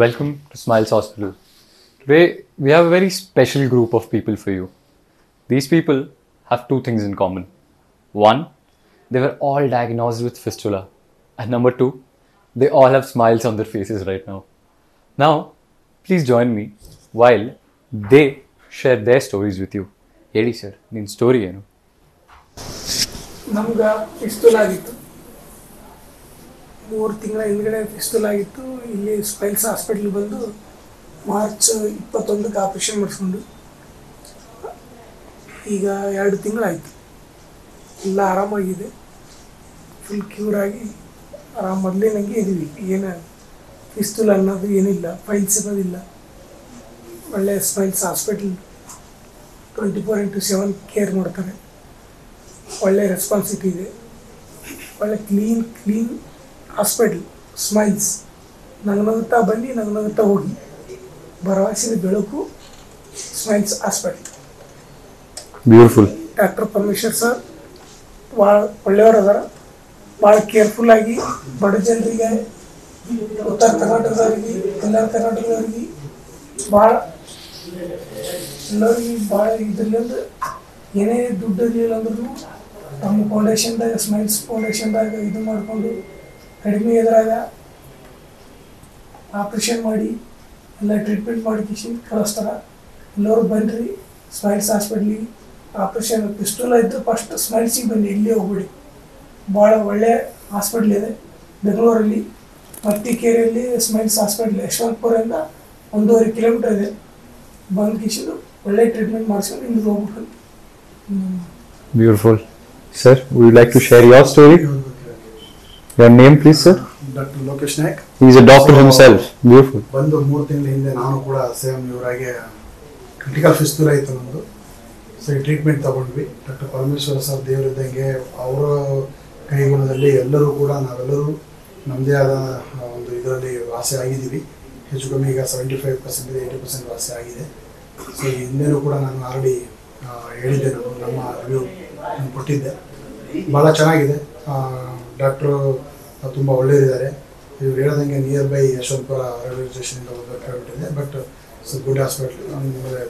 Welcome to Smiles Hospital. Today, we have a very special group of people for you. These people have two things in common. One, they were all diagnosed with fistula. And number two, they all have smiles on their faces right now. Now, please join me while they share their stories with you. ಹೇಳಿ sir, ನಿನ್ನ story ಏನು? ನಮ್ಗೆ ಫಿಸ್ಟುಲ್ ಆಗಿತ್ತು. 3 ತಿಂಗಳ ಹಿಂದ್ಗಡೆ ಫಿಸ್ಟುಲ್ ಆಗಿತ್ತು. ಇಲ್ಲಿ smiles hospital ಬಂದು ಮಾರ್ಚ್ 21ಕ್ಕೆ ಆಪ್ರೇಷನ್ ಮಾಡಿಸ್ಕೊಂಡು ಈಗ 2 ತಿಂಗಳಾಯಿತು. ಎಲ್ಲ ಆರಾಮಾಗಿದೆ, ಫುಲ್ ಕ್ಯೂರ್ ಆಗಿ ಮೊದಲಿನಂಗೆ ಇದ್ದೀವಿ. ಏನು ಫಿಸ್ಟುಲ್ ಅನ್ನೋದು ಏನಿಲ್ಲ, ಫೈಲ್ಸ್ ಅನ್ನೋದಿಲ್ಲ. ಒಳ್ಳೆ ಸ್ಮೈಲ್ಸ್ ಹಾಸ್ಪಿಟ್ಲ್ 24x7 ಕೇರ್ ಮಾಡ್ತಾರೆ. ಒಳ್ಳೆ ರೆಸ್ಪಾನ್ಸಿಬಿಲಿಟಿ ಇದೆ. ಒಳ್ಳೆ ಕ್ಲೀನ್ ಹಾಸ್ಪಿಟ್ಲ್ ಸ್ಮೈಲ್ಸ್. ನಗನಗುತ್ತಾ ಬನ್ನಿ, ನಗನಗುತ್ತಾ ಹೋಗಿ. ಭರವಸೆಯ ಬೆಳಕು smiles hospital. Beautiful. Doctor Parameshwar sir ಭಾಳ ಒಳ್ಳೆಯವರು ಅದಾರ. ಭಾಳ ಕೇರ್ಫುಲ್ಲಾಗಿ ಬಡ ಜನರಿಗೆ, ಉತ್ತರ ಕರ್ನಾಟಕದವ್ರಿಗೆ, ಕಲ್ಯಾಣ ಕರ್ನಾಟಕದವ್ರಿಗೆ ಭಾಳ ಎಲ್ಲರಿಗೆ ಭಾಳ ಇದರಿಂದ ಏನೇ ದುಡ್ಡು ಇರಲಿಲ್ಲ ಅಂದ್ರೂ ನಮ್ಮ ಫೌಂಡೇಶನ್ದಾಗ, ಸ್ಮೈಲ್ಸ್ ಫೌಂಡೇಶನ್ದಾಗ ಇದು ಮಾಡಿಕೊಂಡು ಕಡಿಮೆ ಎದುರಾಗ ಆಪ್ರೇಷನ್ ಮಾಡಿ ಎಲ್ಲ ಟ್ರೀಟ್ಮೆಂಟ್ ಮಾಡಿ ಕಳಿಸ್ತಾರೆ. ಎಲ್ಲರೂ ಬನ್ನಿರಿ ಸ್ಮೈಲ್ಸ್ ಹಾಸ್ಪಿಟ್ಲಿಗೆ. ಆಪ್ರೇಷನ್ ಪಿಸ್ಟುಲ ಇದ್ದು ಫಸ್ಟ್ ಸ್ಮೈಲ್ಸಿಗೆ ಬನ್ನಿ, ಎಲ್ಲಿ ಹೋಗ್ಬಿಡಿ. ಭಾಳ ಒಳ್ಳೆಯ ಹಾಸ್ಪಿಟ್ಲ್ ಇದೆ ಬೆಂಗಳೂರಲ್ಲಿ. ಮತ್ತಿಕೇರಿಯಲ್ಲಿ ಸ್ಮೈಲ್ಸ್ ಹಾಸ್ಪಿಟ್ಲ್ ಯಶವಂತಪುರದಿಂದ 1.5 ಕಿಲೋಮೀಟರ್ ಇದೆ. ಬಂದು ಕಿಶಿದು ಒಳ್ಳೆ ಟ್ರೀಟ್ಮೆಂಟ್ ಮಾಡಿಸ್ಕೊಂಡು ಇಲ್ಲಿ ಹೋಗ್ಬಿಟ್ಟು. Beautiful. Sir, would you like to share your story? Your name, please, sir? Dr. Lokesh Naik. He is a doctor himself. Beautiful. ಬಂದು 3 ತಿಂಗಳ ಹಿಂದೆ ನಾನು ಕೂಡ ಸೇಮ್ ಇವರಾಗೆ ಕ್ರಿಟಿಕಲ್ ಫಿಸ್ಟುಲಾ ಇತ್ತು ನಮ್ಮದು. ಸೊ ಈ ಟ್ರೀಟ್ಮೆಂಟ್ ತಗೊಂಡ್ವಿ. ಡಾಕ್ಟರ್ ಪರಮೇಶ್ವರ ಸರ್ ದೇವರಿದ್ದಂಗೆ ಅವರ ಕೈಗುಣದಲ್ಲಿ ಎಲ್ಲರೂ ಕೂಡ ನಾವೆಲ್ಲರೂ ನಮ್ಮದೇ ಆದ ಒಂದು ಇದರಲ್ಲಿ ವಾಸಿ ಆಗಿದ್ದೀವಿ. ಹೆಚ್ಚು ಕಮ್ಮಿ ಈಗ 75% 80% ವಾಸಿ ಆಗಿದೆ. ಸೊ ಈ ಹಿಂದೆನೂ ಕೂಡ ನಾನು ಆಲ್ರೆಡಿ ಹೇಳಿದ್ದೆ, ನಮ್ಮ ರಿವ್ಯೂ ಕೊಟ್ಟಿದ್ದೆ. ಭಾಳ ಚೆನ್ನಾಗಿದೆ. ಡಾಕ್ಟ್ರು ತುಂಬ ಒಳ್ಳೆಯದಿದ್ದಾರೆ. ಇವ್ರು ಹೇಳ್ದಂಗೆ ನಿಯರ್ ಬೈ ಯಶವಂತಪುರ ರೈಲ್ವೆ ಸ್ಟೇಷನಿಂದ ಹೋಗ್ಬೇಕಾಗ್ಬಿಟ್ಟಿದೆ. ಬಟ್ ಗುಡ್ ಹಾಸ್ಪಿಟ್ಲ್,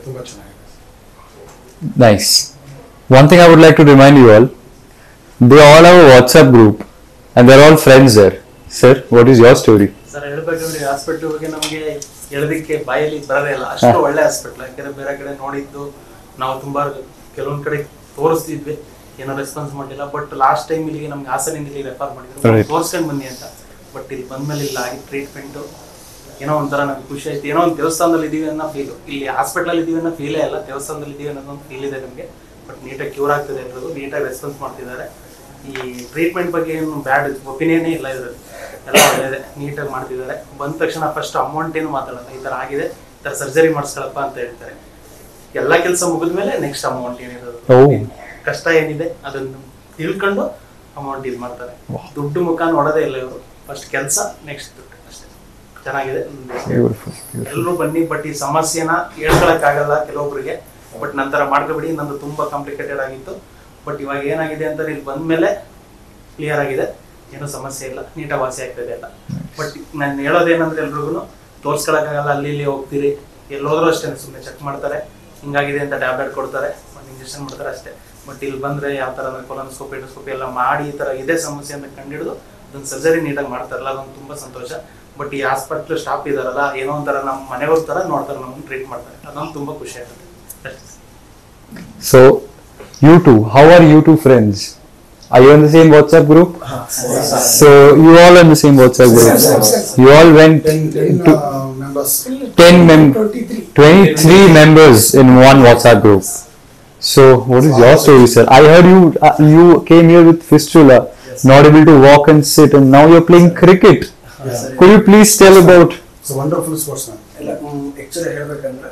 ತುಂಬ ಚೆನ್ನಾಗಿದೆ. Nice. One thing I would like to remind you all, they all have a WhatsApp group and they're all friends there. Sir, what is your story? Sir, ಹೇಳ್ಬೇಕಂದ್ರೆ hospital ಬಗ್ಗೆ ನಮಗೆ ಹೇಳೋದಕ್ಕೆ ಬಾಯಲ್ಲಿ ಬರೋದೇ ಇಲ್ಲ. ಅಷ್ಟು ಒಳ್ಳೆ ಹಾಸ್ಪಿಟ್ಲ್. ಯಾಕಂದ್ರೆ ಬೇರೆ ಕಡೆ ನೋಡಿದ್ದು ನಾವು ತುಂಬಾ ಕೆಲವೊಂದ್ ಕಡೆ ತೋರಿಸ್ತಿದ್ವಿ, ಏನೋ ರೆಸ್ಪಾನ್ಸ್ ಮಾಡಿಲ್ಲ. ಬಟ್ ಲಾಸ್ಟ್ ಟೈಮ್ ಇಲ್ಲಿಗೆ ನಮ್ಗೆ ಹಾಸನಿಂದ ಇಲ್ಲಿ ರೆಫರ್ ಮಾಡಿದ್ರು, ತೋರಿಸ್ಕೊಂಡು ಬನ್ನಿ ಅಂತ. ಬಟ್ ಇಲ್ಲಿ ಬಂದ್ಮೇಲೆ ಇಲ್ಲ ಆಗಿ ಟ್ರೀಟ್ಮೆಂಟ್ ಏನೋ ಒಂಥರ ನಮ್ಗೆ ಖುಷಿ ಆಯ್ತು. ಏನೋ ಒಂದು ದೇವಸ್ಥಾನದಲ್ಲಿ ಇದೀವಿ ಅನ್ನೋ ಫೀಲು. ಇಲ್ಲಿ ಹಾಸ್ಪಿಟಲ್ ಇದೀವಿ ಅನ್ನೋ ಫೀಲೇ ಇಲ್ಲ, ದೇವಸ್ಥಾನದಲ್ಲಿ ಇದೀವಿ ಅನ್ನೋದೊಂದು ಫೀಲ್ ಇದೆ ನಮಗೆ. ಬಟ್ ನೀಟಾಗಿ ಕ್ಯೂರ್ ಆಗ್ತದೆ, ಎಲ್ಲರೂ ನೀಟಾಗಿ ರೆಸ್ಪಾನ್ಸ್ ಮಾಡ್ತಿದ್ದಾರೆ. ಈ ಟ್ರೀಟ್ಮೆಂಟ್ ಬಗ್ಗೆ ಏನು ಬ್ಯಾಡ್ ಒಪಿನಿಯನ್ನೇ ಇಲ್ಲ ಇದರಲ್ಲಿ, ಎಲ್ಲ ಒಳ್ಳೆಯದೇ, ನೀಟಾಗಿ ಮಾಡ್ತಿದ್ದಾರೆ. ಬಂದ ತಕ್ಷಣ ಫಸ್ಟ್ ಅಮೌಂಟ್ ಏನು ಮಾತಾಡಲ್ಲ, ಈ ಥರ ಆಗಿದೆ, ಈ ಥರ ಸರ್ಜರಿ ಮಾಡಿಸ್ಕೊಳಪ್ಪ ಅಂತ ಹೇಳ್ತಾರೆ. ಎಲ್ಲ ಕೆಲಸ ಮುಗಿದ್ಮೇಲೆ ನೆಕ್ಸ್ಟ್ ಅಮೌಂಟ್ ಏನಿರೋದು, ಕಷ್ಟ ಏನಿದೆ ಅದನ್ನು ತಿಳ್ಕೊಂಡು ಅಮೌಂಟ್ ಇದು ಮಾಡ್ತಾರೆ. ದುಡ್ಡು ಮುಖ ನೋಡೋದೇ ಇಲ್ಲ ಇವರು. ಫಸ್ಟ್ ಕೆಲಸ, ನೆಕ್ಸ್ಟ್ ದುಡ್ಡು, ಅಷ್ಟೇ. ಚೆನ್ನಾಗಿದೆ, ಎಲ್ಲರೂ ಬನ್ನಿ. ಬಟ್ ಈ ಸಮಸ್ಯೆನ ಹೇಳ್ಕೊಳಕ್ಕಾಗಲ್ಲ ಕೆಲವೊಬ್ರಿಗೆ. ಬಟ್ ನಂತರ ಮಾಡ್ಕೊಬಿಡಿ. ನಂದು ತುಂಬಾ ಕಾಂಪ್ಲಿಕೇಟೆಡ್ ಆಗಿತ್ತು. ಬಟ್ ಇವಾಗ ಏನಾಗಿದೆ ಅಂತ ಇಲ್ಲಿ ಬಂದ್ಮೇಲೆ ಕ್ಲಿಯರ್ ಆಗಿದೆ, ಏನೂ ಸಮಸ್ಯೆ ಇಲ್ಲ, ನೀಟಾಗಿ ವಾಸಿ ಆಗ್ತದೆ ಎಲ್ಲ. ಬಟ್ ನಾನು ಹೇಳೋದೇನಂದ್ರೆ ಎಲ್ರಿಗೂ ತೋರಿಸ್ಕೊಳಕ್ಕಾಗಲ್ಲ, ಅಲ್ಲಿ ಇಲ್ಲಿ ಹೋಗ್ತೀರಿ, ಎಲ್ಲೋದ್ರೂ ಅಷ್ಟೇ ಸುಮ್ಮನೆ ಚೆಕ್ ಮಾಡ್ತಾರೆ, ಹಿಂಗಾಗಿದೆ ಅಂತ ಟ್ಯಾಬ್ಲೆಟ್ ಕೊಡ್ತಾರೆ, ಒಂದು ಇಂಜೆಕ್ಷನ್ ಮಾಡ್ತಾರೆ ಅಷ್ಟೇ. ಬಟ್ ಇಲ್ಲಿ ಬಂದರೆ ಯಾವ ಥರ ಅಂದರೆ ಕೊಲೋನೋಸ್ಕೋಪಿ, ಎಂಡೋಸ್ಕೋಪಿ ಎಲ್ಲ ಮಾಡಿ ಈ ಥರ ಇದೇ ಸಮಸ್ಯೆ ಅಂತ ಕಂಡಿಡಿದು ಅದೊಂದು ಸರ್ಜರಿ ನೀಟಾಗಿ ಮಾಡ್ತಾರಲ್ಲ, ಅದೊಂದು ತುಂಬ ಸಂತೋಷ. ಬಟ್ ಈ ಹಾಸ್ಪಿಟ್ಲ್ ಸ್ಟಾಫ್ ಇದಾರಲ್ಲ, ಏನೋ ಒಂಥರ ನಮ್ಮ ಮನೆಯವ್ರ ಥರ ನೋಡ್ತಾರೆ, ನಮ್ಮನ್ನು ಟ್ರೀಟ್ ಮಾಡ್ತಾರೆ, ಅದೊಂದು ತುಂಬ ಖುಷಿ ಆಗುತ್ತೆ ಅಷ್ಟೇ. So, you two, how are you two friends? Are you in the same WhatsApp group? So, you all are in the same WhatsApp group. You all went to members. 23 members in one WhatsApp group. So, what is your story, sir? I heard you came here with fistula, not able to walk and sit, and now you're playing cricket. Could you please tell about? It's a wonderful sportsman. Actually ಹೇಳ್ಬೇಕಂದ್ರೆ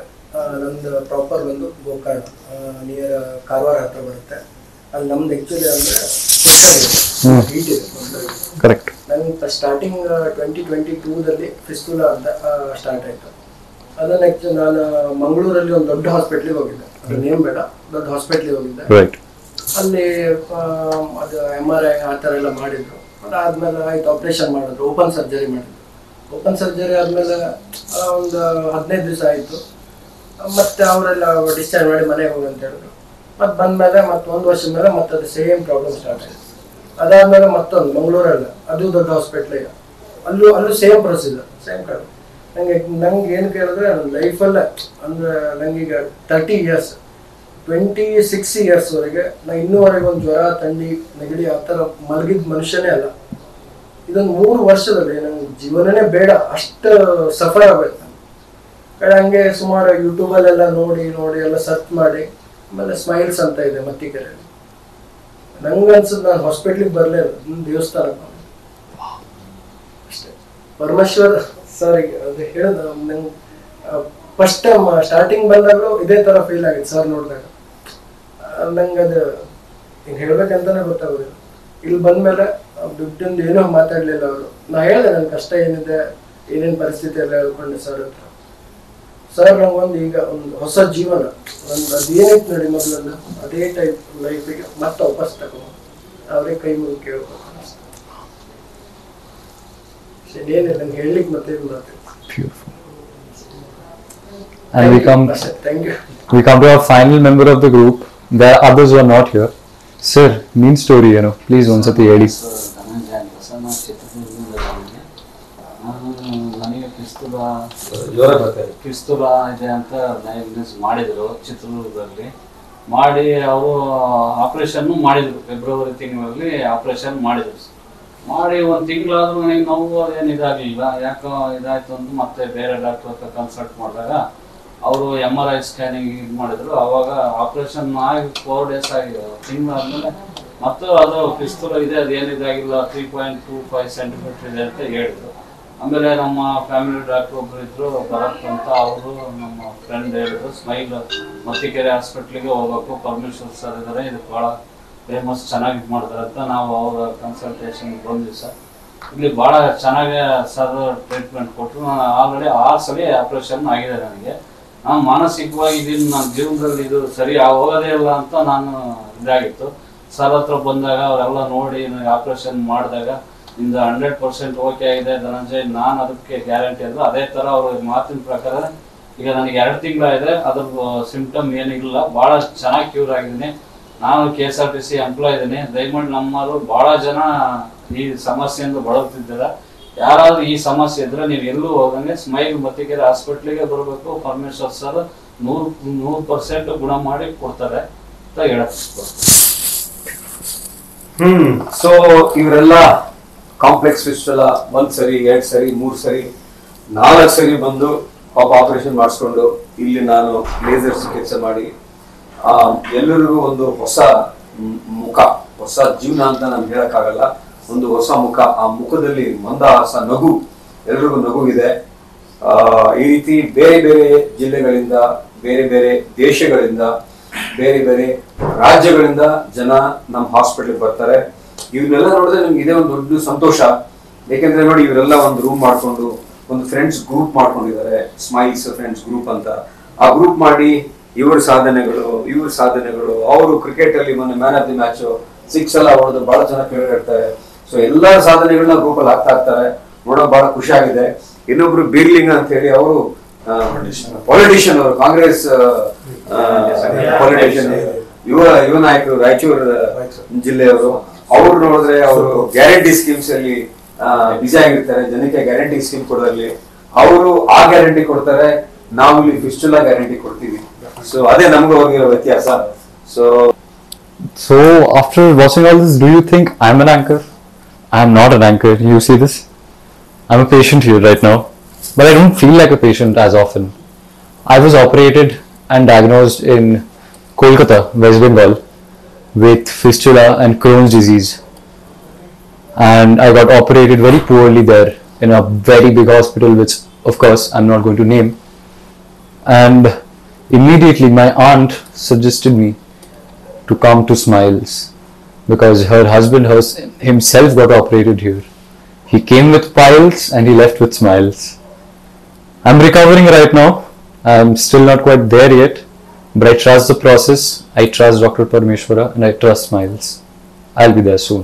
ನಮ್ದು proper ಬಂದು Gokarna near Karwar ಹತ್ರ ಬರುತ್ತೆ. ಅಲ್ಲಿ ನಮ್ದು actually ಅಂದರೆ heat ಇದೆ. Correct. ನನ್ನ ಸ್ಟಾರ್ಟಿಂಗ್ 2022ದಲ್ಲಿ ಫಿಸ್ಟುಲಾ ಅಂತ ಸ್ಟಾರ್ಟ್ ಆಯಿತು. ಅದನ್ನು ಆ್ಯಕ್ಚುಲಿ ನಾನು ಮಂಗಳೂರಲ್ಲಿ ಒಂದು ದೊಡ್ಡ ಹಾಸ್ಪಿಟ್ಲಿಗೆ ಹೋಗಿದ್ದೆ, ಅದು ನೇಮ್ ಬೇಡ, ದೊಡ್ಡ ಹಾಸ್ಪಿಟ್ಲಿಗೆ ಹೋಗಿದ್ದೆ. ಅಲ್ಲಿ ಅದು MRI ಆ ಥರ ಎಲ್ಲ ಮಾಡಿದ್ರು. ಅದಾದ್ಮೇಲೆ ಆಯ್ತು ಆಪರೇಷನ್ ಮಾಡಿದ್ರು, ಓಪನ್ ಸರ್ಜರಿ ಮಾಡಿದ್ರು. ಓಪನ್ ಸರ್ಜರಿ ಆದಮೇಲೆ ಒಂದು 15 ದಿವಸ ಆಯಿತು. ಮತ್ತೆ ಅವರೆಲ್ಲ ಡಿಸ್ಚಾರ್ಜ್ ಮಾಡಿ ಮನೆಗೆ ಹೋಗಿ ಅಂತ ಹೇಳಿದ್ರು. ಮತ್ತೆ ಬಂದಮೇಲೆ ಮತ್ತೆ 1 ವರ್ಷದ ಮೇಲೆ ಮತ್ತೆ ಅದು ಸೇಮ್ ಪ್ರಾಬ್ಲಮ್ ಸ್ಟಾರ್ಟ್ ಆಯಿತು. ಅದಾದಮೇಲೆ ಮತ್ತೊಂದು ಮಂಗಳೂರಲ್ಲ, ಅದು ದೊಡ್ಡ ಹಾಸ್ಪಿಟ್ಲ್ ಈಗ, ಅಲ್ಲೂ ಸೇಮ್ ಪ್ರೊಸೀಜರ್, ಸೇಮ್ ಕಾರಣ. ನಂಗೆ ಏನು ಕೇಳಿದ್ರೆ ಲೈಫಲ್ಲೇ ಅಂದರೆ ನನಗೀಗ 30 ಇಯರ್ಸ್, 26 ಇಯರ್ಸ್ವರೆಗೆ ನಾನು ಇನ್ನೂವರೆಗೆ ಒಂದು ಜ್ವರ, ಥಂಡಿ, ನೆಗಡಿ ಆ ಥರ ಮಲಗಿದ ಮನುಷ್ಯನೇ ಅಲ್ಲ. ಇದೊಂದು 3 ವರ್ಷದಲ್ಲಿ ನಂಗೆ ಜೀವನನೇ ಬೇಡ, ಅಷ್ಟು ಸಫರ್ ಆಗೋಯ್ತು ನಾನು. ಹಂಗೆ ಸುಮಾರು ಯೂಟ್ಯೂಬಲ್ಲೆಲ್ಲ ನೋಡಿ ಎಲ್ಲ ಸರ್ಚ್ ಮಾಡಿ, ಆಮೇಲೆ ಸ್ಮೈಲ್ಸ್ ಅಂತ ಇದೆ ಮತ್ತಿಕೆರೆಯಲ್ಲಿ. ನಂಗನ್ಸುತ್ತೆ ನಾನು ಹಾಸ್ಪಿಟ್ಲಿಗೆ ಬರಲೇ ಇಲ್ಲ, ದೇವಸ್ಥಾನಕ್ಕೆ ಅಷ್ಟೇ. ಪರಮೇಶ್ವರ್ ಸರ್ ಅದು ಹೇಳಿದ ನಂಗೆ ಫಸ್ಟ್ ಟೈಮ್ ಸ್ಟಾರ್ಟಿಂಗ್ ಬಂದಾಗಲೂ ಇದೇ ಥರ ಫೀಲ್ ಆಗಿತ್ತು ಸರ್ ನೋಡಿದಾಗ. ನಂಗೆ ಅದು ಹಿಂಗೆ ಹೇಳ್ಬೇಕಂತಾನೆ ಗೊತ್ತಾಗೋದಿಲ್ಲ. ಇಲ್ಲಿ ಬಂದಮೇಲೆ ದುಡ್ಡಿಂದು ಏನೋ ಮಾತಾಡಲಿಲ್ಲ ಅವರು. ನಾ ಹೇಳಿದೆ ನನ್ನ ಕಷ್ಟ ಏನಿದೆ, ಏನೇನು ಪರಿಸ್ಥಿತಿ ಎಲ್ಲ ಹೇಳ್ಕೊಂಡೆ ಸರ್ ಹತ್ರ. ಸರ್ ನಂಗೊಂದು ಈಗ ಒಂದು ಹೊಸ ಜೀವನ, ಒಂದು ಅದೇನೈತೆ ನೋಡಿ ಮೊದಲನ್ನು ಅದೇ ಟೈಪ್ ಲೈಫಿಗೆ ಮತ್ತೆ ವಾಪಸ್ ತಗೊಂಡು ಅವರೇ ಕೈ ಮುಗಿ ಕೇಳ್ಬೇಕು ಅನಿಸ್ತು. ಏನಿಲ್ಲ ನಂಗೆ ಹೇಳಲಿಕ್ಕೆ ಮತ್ತೆ Beautiful. And Thank you. We come to our final member of the group. There are others who are not here. Sir, main story, please once ಹೇಳಿ. ನನಗೆ ಪಿಸ್ತೂಲ ಇದೆ ಅಂತ ಡಯಾಗ್ನೋಸ್ ಮಾಡಿದ್ರು ಚಿತ್ರದುರ್ಗದಲ್ಲಿ. ಮಾಡಿ ಅವರು ಆಪರೇಷನ್ ಮಾಡಿದ್ರು, ಫೆಬ್ರವರಿ ತಿಂಗಳಲ್ಲಿ ಆಪರೇಷನ್ ಮಾಡಿದ್ರು. ಮಾಡಿ 1 ತಿಂಗಳಾದ್ರೂ ನನಗೆ ನೋವು ಏನು ಇದಾಗಲಿಲ್ಲ. ಯಾಕೋ ಇದಾಯ್ತು ಅಂತ ಮತ್ತೆ ಬೇರೆ ಡಾಕ್ಟರ್ ಹತ್ರ ಕನ್ಸಲ್ಟ್ ಮಾಡಿದಾಗ ಅವರು MRI ಸ್ಕ್ಯಾನಿಂಗ್ ಇದು ಮಾಡಿದ್ರು. ಅವಾಗ ಆಪರೇಷನ್ ಆಗಿ 4 ಡೇಸ್ ಆಗಿದೆ, ತಿಂಗಳಾದ್ಮೇಲೆ ಮತ್ತು ಅದು ಪಿಸ್ತೂಲ ಇದೆ, ಅದು ಏನಿದಾಗಿಲ್ಲ, 3.25 ಸೆಂಟಿಮೀಟರ್ ಇದೆ ಅಂತ ಹೇಳಿದ್ರು. ಆಮೇಲೆ ನಮ್ಮ ಫ್ಯಾಮಿಲಿ ಡಾಕ್ಟರ್ ಒಬ್ರು ಇದ್ರು, ಭರತ್ ಅಂತ, ಅವರು ನಮ್ಮ ಫ್ರೆಂಡ್ ಹೇಳಿದ್ರು ಸ್ಮೈಲ್ ಮತ್ತಿಕೆರೆ ಹಾಸ್ಪಿಟ್ಲಿಗೆ ಹೋಗ್ಬೇಕು, ಪರಮೇಶ್ವರ್ ಸರ್ ಇದ್ದಾರೆ, ಇದು ಭಾಳ ಫೇಮಸ್, ಚೆನ್ನಾಗಿ ಇದು ಮಾಡ್ತಾರೆ ಅಂತ ನಾವು ಅವರ ಕನ್ಸಲ್ಟೇಷನ್ಗೆ ಬಂದ್ವಿ ಸರ್. ಇಲ್ಲಿ ಭಾಳ ಚೆನ್ನಾಗಿ ಸರ್ ಟ್ರೀಟ್ಮೆಂಟ್ ಕೊಟ್ಟರು. ನಾನು ಆಲ್ರೆಡಿ 6 ಸಲ ಆಪ್ರೇಷನ್ ಆಗಿದೆ ನನಗೆ. ನಾನು ಮಾನಸಿಕವಾಗಿ ಇದನ್ನು ನನ್ನ ಜೀವನದಲ್ಲಿ ಇದು ಸರಿ ಹೋಗೋದೇ ಇಲ್ಲ ಅಂತ ನಾನು ಇದಾಗಿತ್ತು. ಸರ್ ಹತ್ರ ಬಂದಾಗ ಅವರೆಲ್ಲ ನೋಡಿ ನನಗೆ ಆಪ್ರೇಷನ್ ಮಾಡಿದಾಗ ಇಂದ 100% ಓಕೆ ಆಗಿದೆ ಧನಂಜಯ್, ನಾನು ಅದಕ್ಕೆ ಗ್ಯಾರಂಟಿ ಅಲ್ಲ. ಅದೇ ಥರ ಅವ್ರ ಮಾತಿನ ಪ್ರಕಾರ ಈಗ ನನಗೆ 2 ತಿಂಗಳಾಗಿದೆ, ಅದ್ರ ಸಿಂಪ್ಟಮ್ ಏನಿಲ್ಲ, ಭಾಳ ಚೆನ್ನಾಗಿ ಕ್ಯೂರ್ ಆಗಿದ್ದೀನಿ. ನಾನು KSRTC ಎಂಪ್ಲಾಯ್ ಇದ್ದೀನಿ. ದಯಮಾಡಿ ನಮ್ಮವರು ಭಾಳ ಜನ ಈ ಸಮಸ್ಯೆಯಿಂದ ಬಳಲ್ತಿದ್ದೀರ. ಯಾರಾದ್ರೂ ಈ ಸಮಸ್ಯೆ ಇದ್ರೆ ನೀವು ಎಲ್ಲೂ ಹೋಗಂಗೆ ಸ್ಮೈಲ್ ಮತ್ತಿಕೆರೆ ಹಾಸ್ಪಿಟ್ಲಿಗೆ ಬರಬೇಕು. ಪರಮೇಶ್ವರ್ ಸರ್ 100% ಗುಣ ಮಾಡಿ ಕೊಡ್ತಾರೆ ಅಂತ ಹೇಳಕ್. ಸೊ ಇವರೆಲ್ಲ ಕಾಂಪ್ಲೆಕ್ಸ್ ಫಿಸ್ಟುಲಾ 1 ಸರಿ 2 ಸರಿ 3 ಸರಿ 4 ಸರಿ ಬಂದು ಪಾಪ ಆಪರೇಷನ್ ಮಾಡಿಸ್ಕೊಂಡು ಇಲ್ಲಿ ನಾನು ಲೇಸರ್ ಚಿಕಿತ್ಸೆ ಮಾಡಿ ಎಲ್ಲರಿಗೂ ಒಂದು ಹೊಸ ಮುಖ, ಹೊಸ ಜೀವನ ಅಂತ ನಾನು ಹೇಳಕ್ಕಾಗಲ್ಲ, ಒಂದು ಹೊಸ ಮುಖ. ಆ ಮುಖದಲ್ಲಿ ಮಂದಹಾಸ, ನಗು, ಎಲ್ರಿಗೂ ನಗು ಇದೆ. ಈ ರೀತಿ ಬೇರೆ ಬೇರೆ ಜಿಲ್ಲೆಗಳಿಂದ, ಬೇರೆ ಬೇರೆ ದೇಶಗಳಿಂದ, ಬೇರೆ ಬೇರೆ ರಾಜ್ಯಗಳಿಂದ ಜನ ನಮ್ಮ ಹಾಸ್ಪಿಟಲ್ ಬರ್ತಾರೆ. ಇವನ್ನೆಲ್ಲ ನೋಡಿದ್ರೆ ನಮ್ಗೆ ಇದೇ ಒಂದು ದೊಡ್ಡ ಸಂತೋಷ. ಯಾಕೆಂದ್ರೆ ನೋಡಿ, ಇವರೆಲ್ಲ ಒಂದು ರೂಮ್ ಮಾಡ್ಕೊಂಡು ಒಂದು ಫ್ರೆಂಡ್ಸ್ ಗ್ರೂಪ್ ಮಾಡ್ಕೊಂಡಿದ್ದಾರೆ, ಸ್ಮೈಲ್ಸ್ ಫ್ರೆಂಡ್ಸ್ ಗ್ರೂಪ್ ಅಂತ. ಆ ಗ್ರೂಪ್ ಮಾಡಿ ಇವ್ರ ಸಾಧನೆಗಳು ಅವರು ಕ್ರಿಕೆಟ್ ಅಲ್ಲಿ ಮೊನ್ನೆ ಮ್ಯಾನ್ ಆಫ್ ದಿ ಮ್ಯಾಚ್ 6 ಎಲ್ಲ ಹೊಡೆದು ಬಹಳ ಜನ ಕ್ರೀಡಾಡ್ತಾರೆ. ಸೊ ಎಲ್ಲರ ಸಾಧನೆಗಳನ್ನ ಗ್ರೂಪ್ ಅಲ್ಲಿ ಹಾಕ್ತಾರೆ, ನೋಡೋಕೆ ಬಹಳ ಖುಷಿ ಆಗಿದೆ. ಇನ್ನೊಬ್ರು ಬೀರ್ಲಿಂಗ್ ಅಂತ ಹೇಳಿ, ಅವರು ಪೊಲಿಟಿಷಿಯನ್, ಅವರು ಕಾಂಗ್ರೆಸ್ ಪೊಲಿಟಿಷಿಯನ್, ಯುವ ನಾಯಕರು, ರಾಯಚೂರು ಜಿಲ್ಲೆಯವರು. ಅವ್ರು ನೋಡಿದ್ರೆ ಅವರು ಗ್ಯಾರಂಟಿ ಸ್ಕೀಮ್ಸ್ ಅಲ್ಲಿ ಬಿಸಿ ಆಗಿರ್ತಾರೆ, ಜನಕ್ಕೆ ಗ್ಯಾರಂಟಿ ಸ್ಕೀಮ್ ಕೊಡೋದ್ರಲ್ಲಿ ಅವರು ಆ ಗ್ಯಾರಂಟಿ ಕೊಡ್ತಾರೆ, ನಾವು ಇಲ್ಲಿ ಫಿಸ್ಟುಲಾ ಗ್ಯಾರಂಟಿ ಕೊಡ್ತೀವಿ. ಸೊ ಅದೇ ನಮ್ಗೆ ಹೋಗಿರೋ ವ್ಯತ್ಯಾಸ. So after watching all this, do you think I'm an anchor? I'm not an anchor. You see this? I'm a patient here right now, but I don't feel like a patient as often. I was operated and diagnosed in Kolkata, West Bengal, with fistula and Crohn's disease, and I got operated very poorly there in a very big hospital, which of course I'm not going to name. And immediately my aunt suggested me to come to Smiles because her husband himself got operated here. He came with piles and he left with smiles. I'm recovering right now. I'm still not quite there yet, but I trust the process. I trust Dr. Parameshwara and I trust Smiles. I'll be there soon.